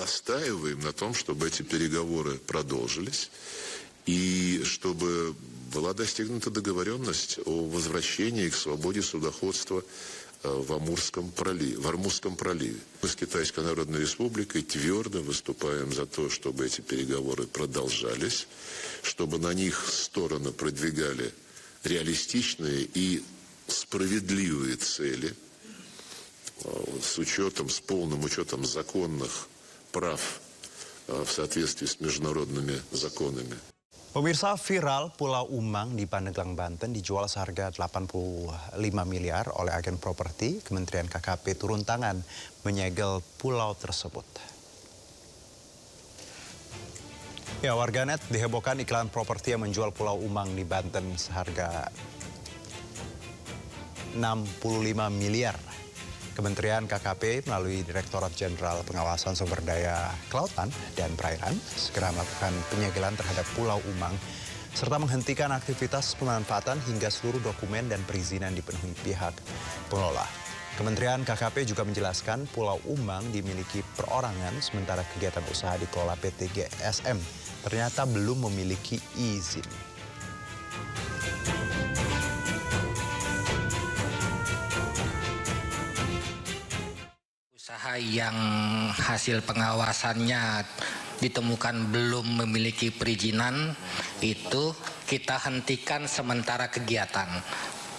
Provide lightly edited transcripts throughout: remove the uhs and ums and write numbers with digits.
настаиваем на том, чтобы эти переговоры продолжились и чтобы была достигнута договоренность о возвращении к свободе судоходства в Амурском проливе. Мы с Китайской Народной Республикой твердо выступаем за то, чтобы эти переговоры продолжались, чтобы на них стороны продвигали реалистичные и справедливые цели с полным учетом законных прав в соответствии с международными законами. Pemirsa, viral Pulau Umang di Pandeglang, Banten dijual seharga 85 miliar oleh agen properti. Kementerian KKP turun tangan menyegel pulau tersebut. Ya, warganet dihebohkan iklan properti yang menjual Pulau Umang di Banten seharga 65 miliar. Kementerian KKP melalui Direktorat Jenderal Pengawasan Sumber Daya Kelautan dan Perairan segera melakukan penyegelan terhadap Pulau Umang serta menghentikan aktivitas pemanfaatan hingga seluruh dokumen dan perizinan dipenuhi pihak pengelola. Kementerian KKP juga menjelaskan Pulau Umang dimiliki perorangan sementara kegiatan usaha dikelola PT GSM ternyata belum memiliki izin. Usaha yang hasil pengawasannya ditemukan belum memiliki perizinan itu kita hentikan sementara kegiatan.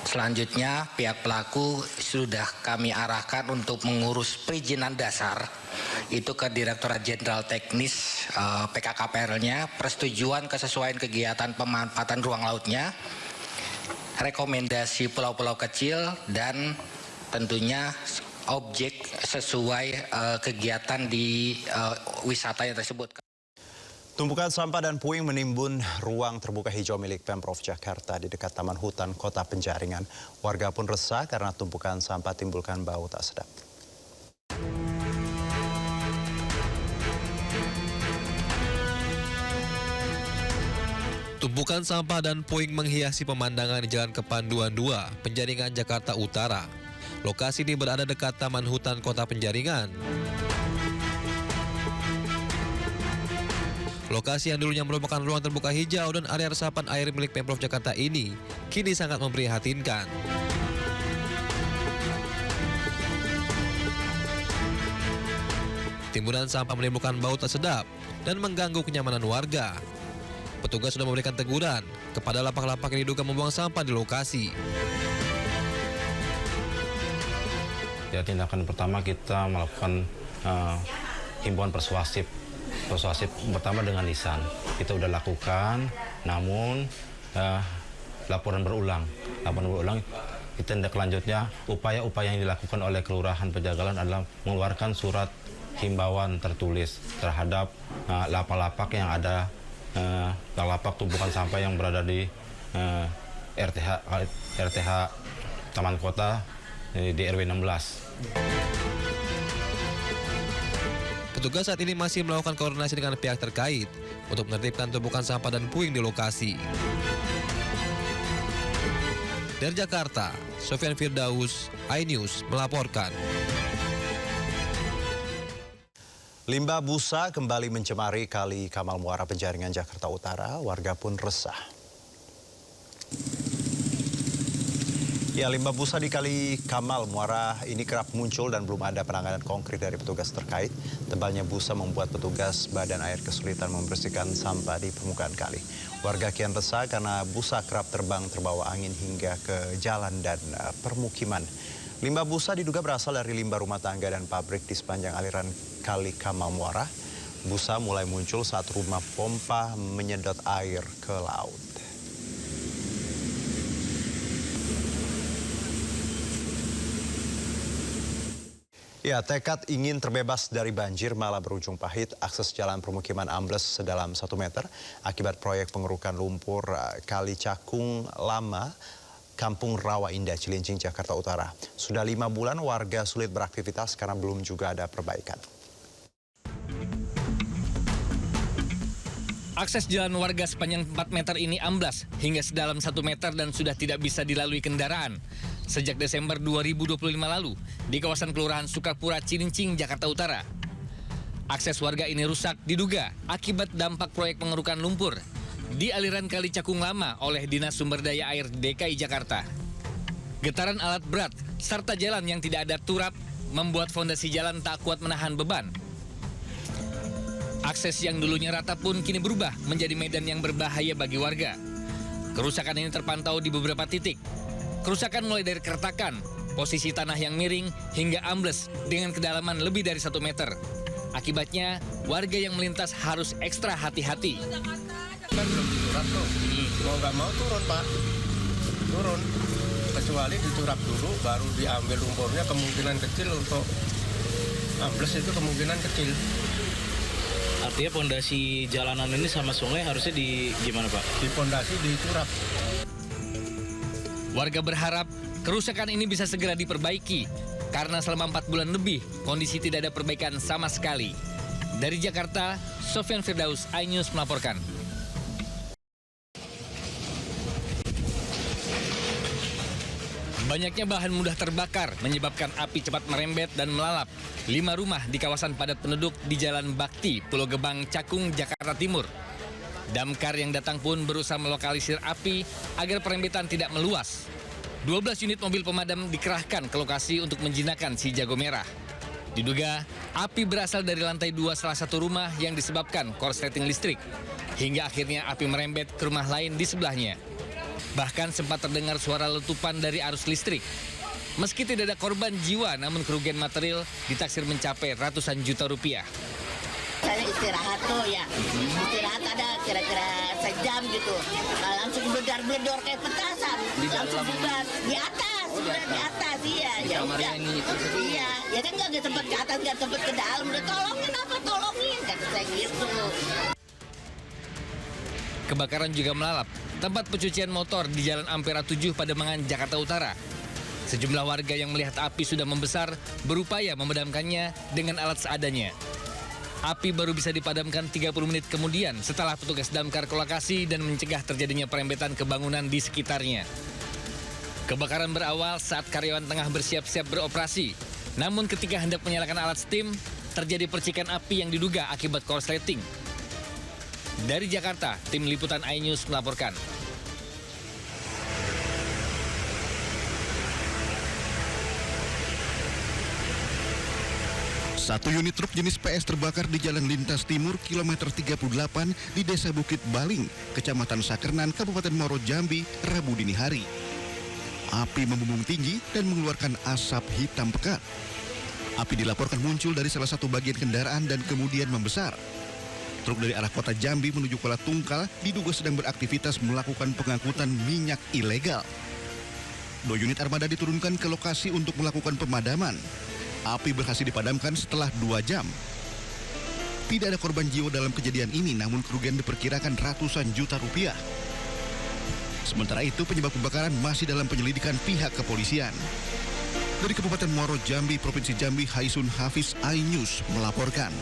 Selanjutnya pihak pelaku sudah kami arahkan untuk mengurus perizinan dasar itu ke Direktorat Jenderal Teknis PKKPR-nya, persetujuan kesesuaian kegiatan pemanfaatan ruang lautnya, rekomendasi pulau-pulau kecil dan tentunya objek sesuai kegiatan di wisata yang tersebut. Tumpukan sampah dan puing menimbun ruang terbuka hijau milik Pemprov Jakarta di dekat Taman Hutan Kota Penjaringan. Warga pun resah karena tumpukan sampah timbulkan bau tak sedap. Tumpukan sampah dan puing menghiasi pemandangan di Jalan Kepanduan 2, Penjaringan, Jakarta Utara. Lokasi ini berada dekat Taman Hutan Kota Penjaringan. Lokasi yang dulunya merupakan ruang terbuka hijau dan area resapan air milik Pemprov Jakarta ini kini sangat memprihatinkan. Timbunan sampah menimbulkan bau tak sedap dan mengganggu kenyamanan warga. Petugas sudah memberikan teguran kepada lapak-lapak yang diduga membuang sampah di lokasi. Ya, tindakan pertama kita melakukan himbauan persuasif pertama dengan lisan. Kita udah lakukan, namun laporan berulang. Kita tindak lanjutnya upaya-upaya yang dilakukan oleh Kelurahan Pejagalan adalah mengeluarkan surat himbauan tertulis terhadap lapak-lapak yang ada lapak tumpukan sampah yang berada di RTH Taman Kota di RW 16. Petugas saat ini masih melakukan koordinasi dengan pihak terkait untuk menertibkan tumpukan sampah dan puing di lokasi. Dari Jakarta, Sofyan Firdaus, iNews melaporkan. Limbah busa kembali mencemari Kali Kamal Muara Penjaringan, Jakarta Utara. Warga pun resah. Ya, limbah busa di Kali Kamal Muara ini kerap muncul dan belum ada penanganan konkret dari petugas terkait. Tebalnya busa membuat petugas badan air kesulitan membersihkan sampah di permukaan kali. Warga kian resah karena busa kerap terbang terbawa angin hingga ke jalan dan permukiman. Limbah busa diduga berasal dari limbah rumah tangga dan pabrik di sepanjang aliran Kali Kamal Muara. Busa mulai muncul saat rumah pompa menyedot air ke laut. Ya, tekad ingin terbebas dari banjir malah berujung pahit. Akses jalan permukiman ambles sedalam 1 meter akibat proyek pengerukan lumpur Kali Cakung Lama, Kampung Rawa Indah, Cilincing, Jakarta Utara. Sudah 5 bulan warga sulit beraktivitas karena belum juga ada perbaikan. Akses jalan warga sepanjang 4 meter ini amblas hingga sedalam 1 meter dan sudah tidak bisa dilalui kendaraan. Sejak Desember 2025 lalu di kawasan Kelurahan Sukapura, Cilincing, Jakarta Utara. Akses warga ini rusak diduga akibat dampak proyek pengerukan lumpur di aliran Kali Cakung Lama oleh Dinas Sumber Daya Air DKI Jakarta. Getaran alat berat serta jalan yang tidak ada turap membuat fondasi jalan tak kuat menahan beban. Akses yang dulunya rata pun kini berubah menjadi medan yang berbahaya bagi warga. Kerusakan ini terpantau di beberapa titik. Kerusakan mulai dari keretakan, posisi tanah yang miring, hingga ambles dengan kedalaman lebih dari 1 meter. Akibatnya, warga yang melintas harus ekstra hati-hati. Kan belum diturap tuh. Mau nggak mau turun, Pak. Turun. Kecuali diturap dulu, baru diambil lumpurnya, kemungkinan kecil untuk ambles itu kemungkinan kecil. Artinya pondasi jalanan ini sama sungai harusnya di gimana, Pak? Di pondasi diturap. Warga berharap kerusakan ini bisa segera diperbaiki karena selama 4 bulan lebih kondisi tidak ada perbaikan sama sekali. Dari Jakarta, Sofyan Firdaus, iNews melaporkan. Banyaknya bahan mudah terbakar menyebabkan api cepat merembet dan melalap 5 rumah di kawasan padat penduduk di Jalan Bakti, Pulau Gebang, Cakung, Jakarta Timur. Damkar yang datang pun berusaha melokalisir api agar perembetan tidak meluas. 12 unit mobil pemadam dikerahkan ke lokasi untuk menjinakkan si jago merah. Diduga, api berasal dari lantai 2 salah satu rumah yang disebabkan korsleting listrik. Hingga akhirnya api merembet ke rumah lain di sebelahnya. Bahkan sempat terdengar suara letupan dari arus listrik. Meski tidak ada korban jiwa, namun kerugian material ditaksir mencapai ratusan juta rupiah. Saya istirahat tuh ya, istirahat ada kira-kira sejam gitu. Nah, langsung bledor-bledor kayak petasan, langsung bubar di atas, udah di atas iya. Ya udah, iya, ya kan nggak sempat ke atas, nggak sempat ke dalam. Udah tolongin apa tolongin, kata saya gitu. Kebakaran juga melalap tempat pencucian motor di Jalan Ampera 7 Pademangan, Jakarta Utara. Sejumlah warga yang melihat api sudah membesar berupaya memadamkannya dengan alat seadanya. Api baru bisa dipadamkan 30 menit kemudian setelah petugas damkar ke lokasi dan mencegah terjadinya perembetan ke bangunan di sekitarnya. Kebakaran berawal saat karyawan tengah bersiap-siap beroperasi. Namun ketika hendak menyalakan alat steam, terjadi percikan api yang diduga akibat korsleting. Dari Jakarta, tim liputan iNews melaporkan. Satu unit truk jenis PS terbakar di Jalan Lintas Timur, kilometer 38 di Desa Bukit Baling, Kecamatan Sakernan, Kabupaten Muaro Jambi, Rabu dini hari. Api membumbung tinggi dan mengeluarkan asap hitam pekat. Api dilaporkan muncul dari salah satu bagian kendaraan dan kemudian membesar. Truk dari arah kota Jambi menuju Kuala Tungkal diduga sedang beraktivitas melakukan pengangkutan minyak ilegal. 2 unit armada diturunkan ke lokasi untuk melakukan pemadaman. Api berhasil dipadamkan setelah 2 jam. Tidak ada korban jiwa dalam kejadian ini, namun kerugian diperkirakan ratusan juta rupiah. Sementara itu, penyebab kebakaran masih dalam penyelidikan pihak kepolisian. Dari Kabupaten Muaro Jambi, Provinsi Jambi, Haisun Hafiz, iNews melaporkan.